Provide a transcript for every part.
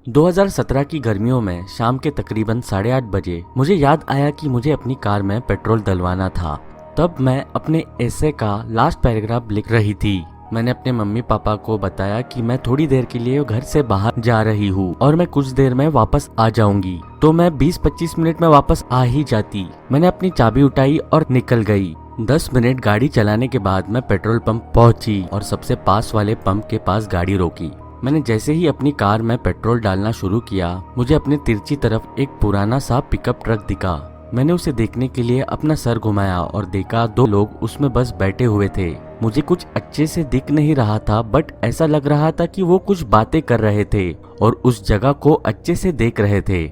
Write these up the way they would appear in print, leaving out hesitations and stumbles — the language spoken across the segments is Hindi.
2017 की गर्मियों में शाम के तकरीबन 8:30 बजे मुझे याद आया कि मुझे अपनी कार में पेट्रोल डलवाना था। तब मैं अपने एसे का लास्ट पैराग्राफ लिख रही थी। मैंने अपने मम्मी पापा को बताया कि मैं थोड़ी देर के लिए घर से बाहर जा रही हूँ और मैं कुछ देर में वापस आ जाऊंगी। तो मैं 20-25 मिनट में वापस आ ही जाती। मैंने अपनी चाबी उठाई और निकल गई। 10 मिनट गाड़ी चलाने के बाद मैं पेट्रोल पंप पहुंची और सबसे पास वाले पंप के पास गाड़ी रोकी। मैंने जैसे ही अपनी कार में पेट्रोल डालना शुरू किया, मुझे अपने तिरछी तरफ एक पुराना सा पिकअप ट्रक दिखा। मैंने उसे देखने के लिए अपना सर घुमाया और देखा 2 लोग उसमें बस बैठे हुए थे। मुझे कुछ अच्छे से दिख नहीं रहा था, बट ऐसा लग रहा था कि वो कुछ बातें कर रहे थे और उस जगह को अच्छे से देख रहे थे।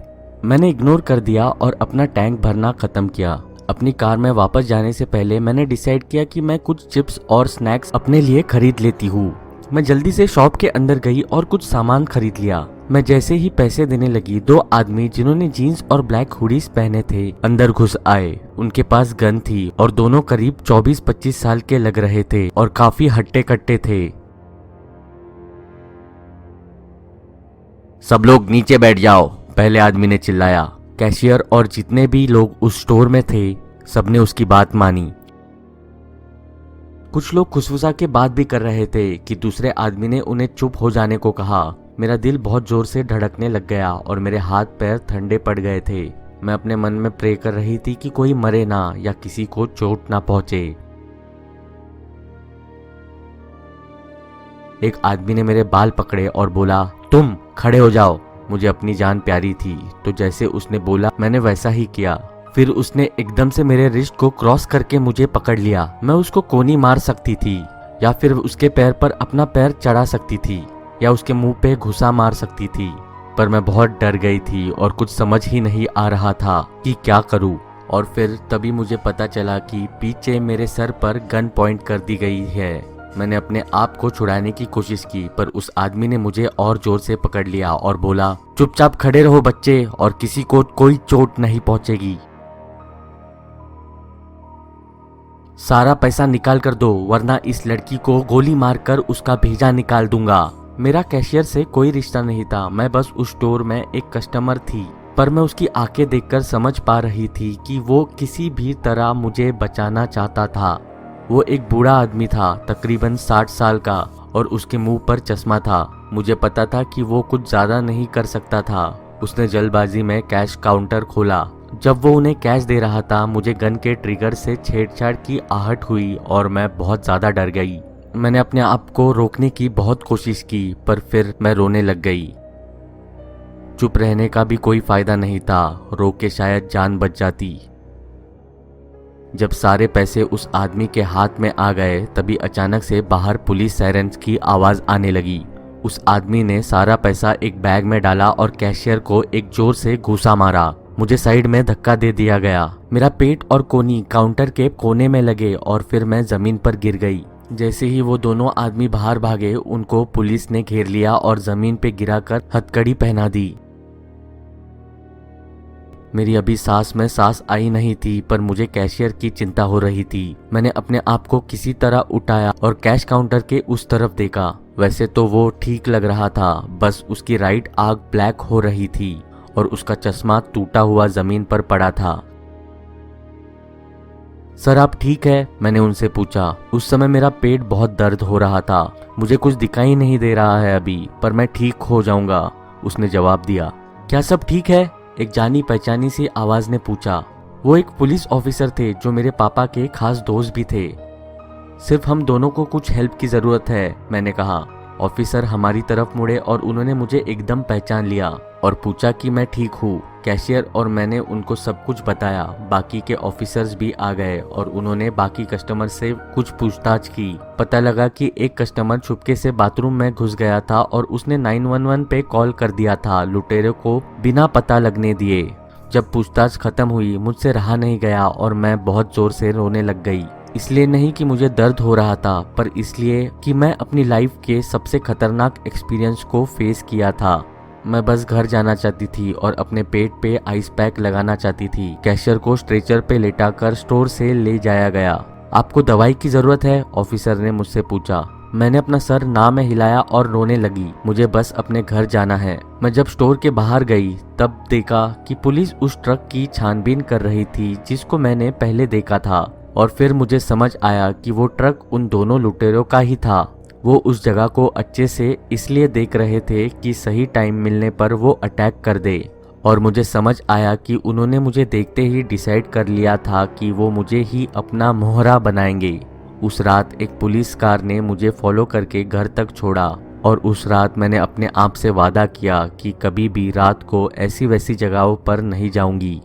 मैंने इग्नोर कर दिया और अपना टैंक भरना खत्म किया। अपनी कार में वापस जाने से पहले मैंने डिसाइड किया कि मैं कुछ चिप्स और स्नैक्स अपने लिए खरीद लेती हूँ। मैं जल्दी से शॉप के अंदर गई और कुछ सामान खरीद लिया। मैं जैसे ही पैसे देने लगी, 2 आदमी जिन्होंने जीन्स और ब्लैक हुडीज पहने थे अंदर घुस आए। उनके पास गन थी और दोनों करीब 24-25 साल के लग रहे थे और काफी हट्टे कट्टे थे। सब लोग नीचे बैठ जाओ, पहले आदमी ने चिल्लाया। कैशियर और जितने भी लोग उस स्टोर में थे, सबने उसकी बात मानी। कुछ लोग खुशफुसा के बात भी कर रहे थे कि दूसरे आदमी ने उन्हें चुप हो जाने को कहा। मेरा दिल बहुत जोर से धड़कने लग गया और मेरे हाथ पैर ठंडे पड़ गए थे। मैं अपने मन में प्रे कर रही थी कि कोई मरे ना या किसी को चोट ना पहुंचे। एक आदमी ने मेरे बाल पकड़े और बोला, तुम खड़े हो जाओ। मुझे अपनी जान प्यारी थी, तो जैसे उसने बोला मैंने वैसा ही किया। फिर उसने एकदम से मेरे रिस्ट को क्रॉस करके मुझे पकड़ लिया। मैं उसको कोनी मार सकती थी या फिर उसके पैर पर अपना पैर चढ़ा सकती थी या उसके मुंह पे घुसा मार सकती थी, पर मैं बहुत डर गई थी और कुछ समझ ही नहीं आ रहा था कि क्या करूं। और फिर तभी मुझे पता चला कि पीछे मेरे सर पर गन पॉइंट कर दी गई है। मैंने अपने आप को छुड़ाने की कोशिश की, पर उस आदमी ने मुझे और जोर से पकड़ लिया और बोला, चुपचाप खड़े रहो बच्चे और किसी को कोई चोट नहीं पहुंचेगी। सारा पैसा निकाल कर दो, वरना इस लड़की को गोली मारकर उसका भेजा निकाल दूंगा। मेरा कैशियर से कोई रिश्ता नहीं था, मैं बस उस स्टोर में एक कस्टमर थी, पर मैं उसकी आंखें देखकर समझ पा रही थी कि वो किसी भी तरह मुझे बचाना चाहता था। वो एक बूढ़ा आदमी था, तकरीबन 60 साल का, और उसके मुंह पर चश्मा था। मुझे पता था कि वो कुछ ज्यादा नहीं कर सकता था। उसने जल्दबाजी में कैश काउंटर खोला। जब वो उन्हें कैश दे रहा था, मुझे गन के ट्रिगर से छेड़छाड़ की आहट हुई और मैं बहुत ज्यादा डर गई। मैंने अपने आप को रोकने की बहुत कोशिश की, पर फिर मैं रोने लग गई। चुप रहने का भी कोई फायदा नहीं था, रो के शायद जान बच जाती। जब सारे पैसे उस आदमी के हाथ में आ गए, तभी अचानक से बाहर पुलिस सायरन्स की आवाज आने लगी। उस आदमी ने सारा पैसा एक बैग में डाला और कैशियर को एक जोर से घूसा मारा। मुझे साइड में धक्का दे दिया गया। मेरा पेट और कोनी काउंटर के कोने में लगे और फिर मैं जमीन पर गिर गई। जैसे ही वो दोनों आदमी बाहर भागे, उनको पुलिस ने घेर लिया और जमीन पे गिराकर हथकड़ी पहना दी। मेरी अभी सांस में सांस आई नहीं थी, पर मुझे कैशियर की चिंता हो रही थी। मैंने अपने आप को किसी तरह उठाया और कैश काउंटर के उस तरफ देखा। वैसे तो वो ठीक लग रहा था, बस उसकी राइट आंख ब्लैक हो रही थी और उसका चश्मा टूटा हुआ जमीन पर पड़ा था। सर आप ठीक है? मैंने उनसे पूछा। उस समय मेरा पेट बहुत दर्द हो रहा था। मुझे कुछ दिखाई नहीं दे रहा है अभी, पर मैं ठीक हो जाऊंगा, उसने जवाब दिया। क्या सब ठीक है? एक जानी पहचानी सी आवाज ने पूछा। वो एक पुलिस ऑफिसर थे जो मेरे पापा के खास दोस्त भी थे। सिर्फ हम दोनों को कुछ हेल्प की जरूरत है, मैंने कहा। ऑफिसर हमारी तरफ मुड़े और उन्होंने मुझे एकदम पहचान लिया और पूछा कि मैं ठीक हूँ। कैशियर और मैंने उनको सब कुछ बताया। बाकी के ऑफिसर्स भी आ गए और उन्होंने बाकी कस्टमर से कुछ पूछताछ की। पता लगा कि एक कस्टमर छुपके से बाथरूम में घुस गया था और उसने 911 पे कॉल कर दिया था, लुटेरे को बिना पता लगने दिए। जब पूछताछ खत्म हुई, मुझसे रहा नहीं गया और मैं बहुत जोर से रोने लग गई। इसलिए नहीं कि मुझे दर्द हो रहा था, पर इसलिए कि मैं अपनी लाइफ के सबसे खतरनाक एक्सपीरियंस को फेस किया था। मैं बस घर जाना चाहती थी और अपने पेट पे आइस पैक लगाना चाहती थी। कैशियर को स्ट्रेचर पे लेटाकर स्टोर से ले जाया गया। आपको दवाई की जरूरत है? ऑफिसर ने मुझसे पूछा। मैंने अपना सर ना में हिलाया और रोने लगी। मुझे बस अपने घर जाना है। मैं जब स्टोर के बाहर गई तब देखा कि पुलिस उस ट्रक की छानबीन कर रही थी जिसको मैंने पहले देखा था, और फिर मुझे समझ आया कि वो ट्रक उन दोनों लुटेरों का ही था। वो उस जगह को अच्छे से इसलिए देख रहे थे कि सही टाइम मिलने पर वो अटैक कर दे, और मुझे समझ आया कि उन्होंने मुझे देखते ही डिसाइड कर लिया था कि वो मुझे ही अपना मोहरा बनाएंगे। उस रात एक पुलिस कार ने मुझे फॉलो करके घर तक छोड़ा, और उस रात मैंने अपने आप से वादा किया कि कभी भी रात को ऐसी वैसी जगहों पर नहीं जाऊंगी।